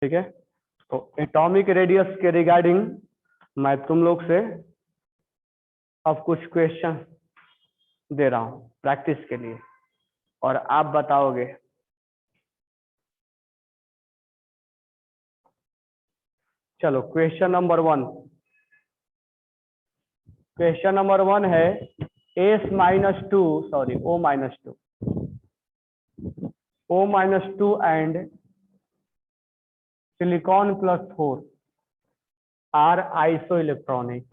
ठीक है। तो एटॉमिक रेडियस के रिगार्डिंग मैं तुम लोग से अब कुछ क्वेश्चन दे रहा हूं प्रैक्टिस के लिए, और आप बताओगे। चलो क्वेश्चन नंबर 1। क्वेश्चन नंबर 1 है O-2 and silicon +4 are isoelectronic.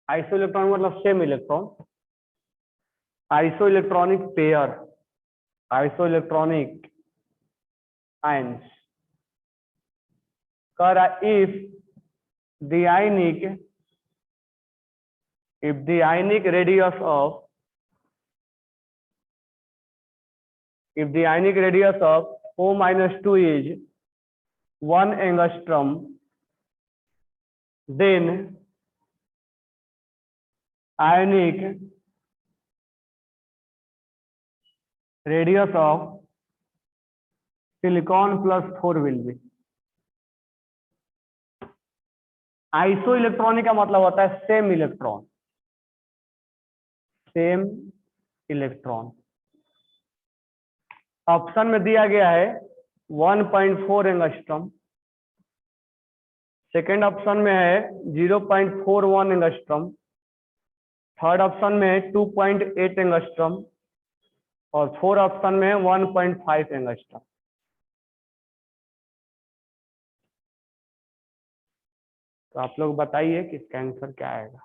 Isoelectronic मतलब same electron. Isoelectronic pair, isoelectronic ions. कर if the ionic radius of O-2 is 1 angstrom, then ionic radius of silicon +4 will be। Iso electronic का मतलब होता है same electron, same electron. Option में दिया गया है 1.4 एंगस्ट्रॉम, सेकेंड ऑप्शन में है 0.41 एंगस्ट्रॉम, थर्ड ऑप्शन में है 2.8 एंगस्ट्रॉम, और फोर्थ ऑप्शन में है 1.5 एंगस्ट्रॉम। तो आप लोग बताइए कि इसका आंसर क्या आएगा।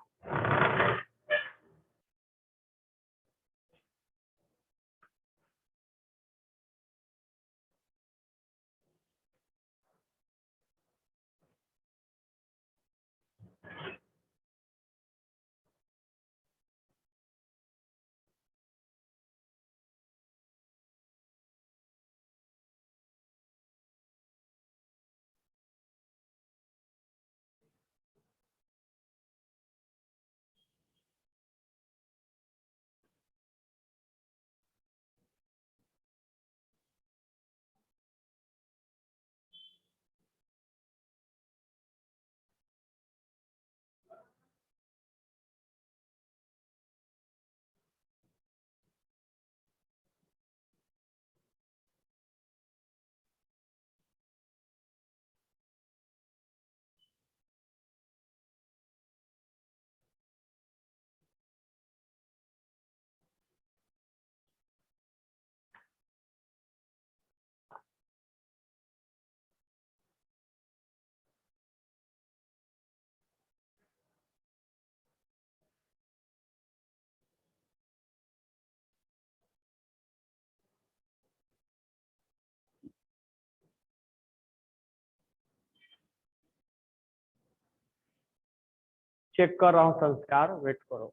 चेक कर रहा हूं संस्कार, वेट करो।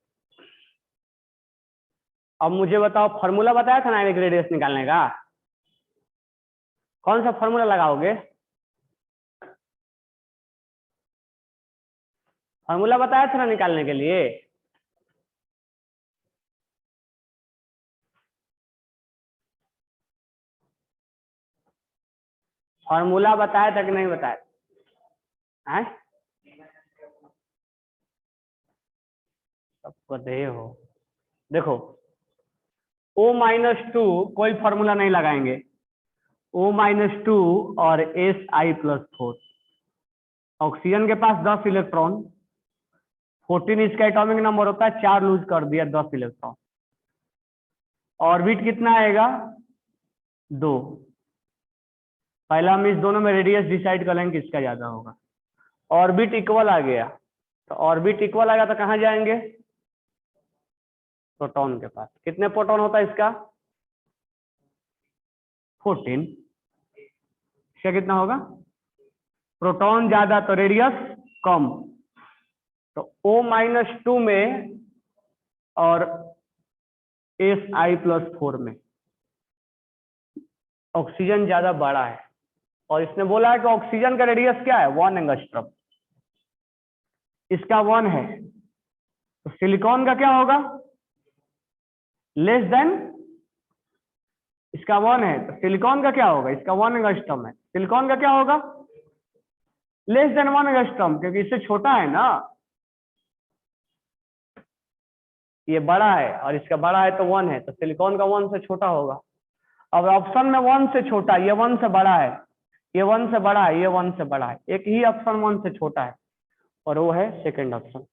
अब मुझे बताओ, फॉर्मूला बताया था ना आयनिक रेडियस निकालने का, कौन सा फॉर्मूला लगाओगे? फॉर्मूला बताया था ना निकालने के लिए। फॉर्मूला बताया था कि नहीं बताया? हैं? सबको दे हो। देखो O-2 कोई फॉर्मूला नहीं लगाएंगे, O-2 और Si+4। ऑक्सीजन के पास 10 इलेक्ट्रॉन, 14 इसका एटॉमिक नंबर होता है, 4 लूज कर दिया, 10 इलेक्ट्रॉन। ऑर्बिट कितना आएगा? 2। पहला हम इस दोनों में रेडियस डिसाइड कर लेंगे किसका ज्यादा होगा। ऑर्बिट इक्वल आ गया, तो ऑर्बिट इक्वल आ गया तो कहां जाएंगे? प्रोटॉन के पास। कितने प्रोटॉन होता है इसका? 14। इसका कितना होगा? प्रोटॉन ज्यादा तो रेडियस कम, तो O-2 में और Si+4 में ऑक्सीजन ज्यादा बड़ा है, और इसने बोला है कि ऑक्सीजन का रेडियस क्या है? 1 एंगस्ट्रॉम। इसका 1 है, तो सिलिकॉन का क्या होगा, लेस देन, इसका 1 है, तो सिलिकॉन का क्या होगा, इसका 1 एंगस्ट्रॉम है, सिलिकॉन का क्या होगा, लेस देन 1 एंगस्ट्रॉम, क्योंकि इससे छोटा है ना, ये बड़ा है और इसका बड़ा है तो 1 है, तो सिलिकॉन का 1 से छोटा होगा। अब ऑप्शन में 1 से छोटा, ये 1 से बड़ा है, ये 1 से बड़ा है, ये 1 से बड़ा है, एक ही ऑप्शन 1 से छोटा है और वो है second option.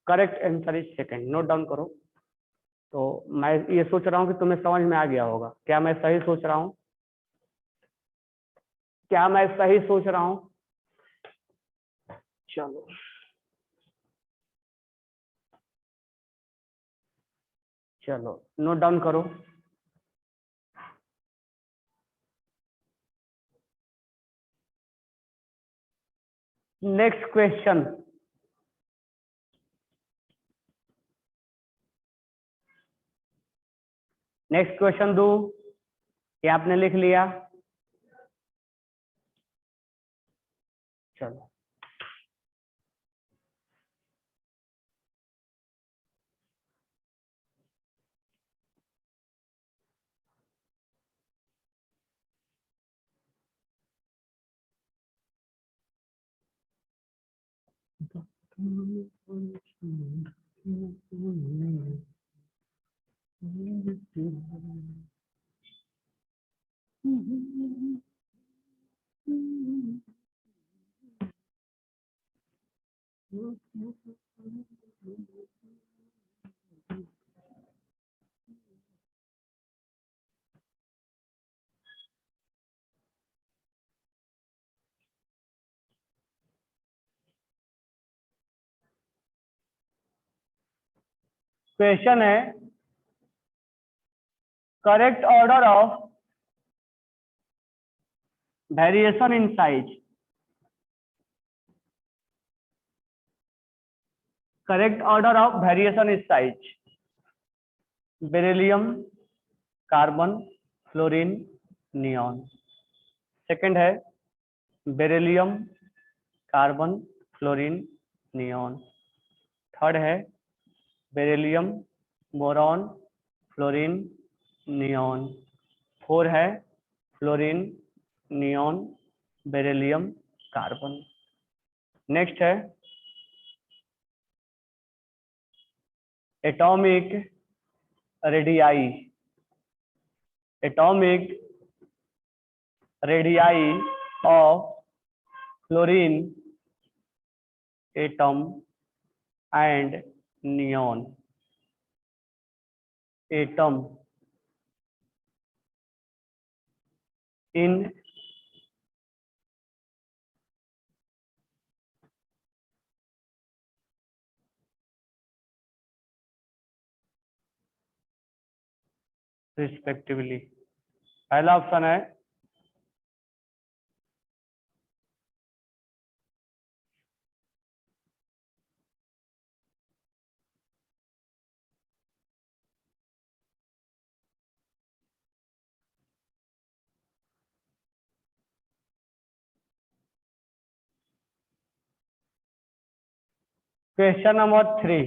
Correct answer is second, note down करो। तो मैं ये सोच रहा हूँ कि तुम्हें समझ में आ गया होगा, क्या मैं सही सोच रहा हूँ, क्या मैं सही सोच रहा हूँ? चलो चलो नोट डाउन करो। नेक्स्ट क्वेश्चन, नेक्स्ट क्वेश्चन दो, ये आपने लिख लिया, चलो क्वेश्चन है correct order of variation in size, correct order of variation in size, beryllium, carbon, fluorine, neon. Second है beryllium, carbon, fluorine, neon. Third है beryllium, boron, fluorine, neon. Four है fluorine, neon, beryllium, carbon. Next है atomic radii, atomic radii of fluorine atom and neon, atom in respectively. पहला option है question number 3,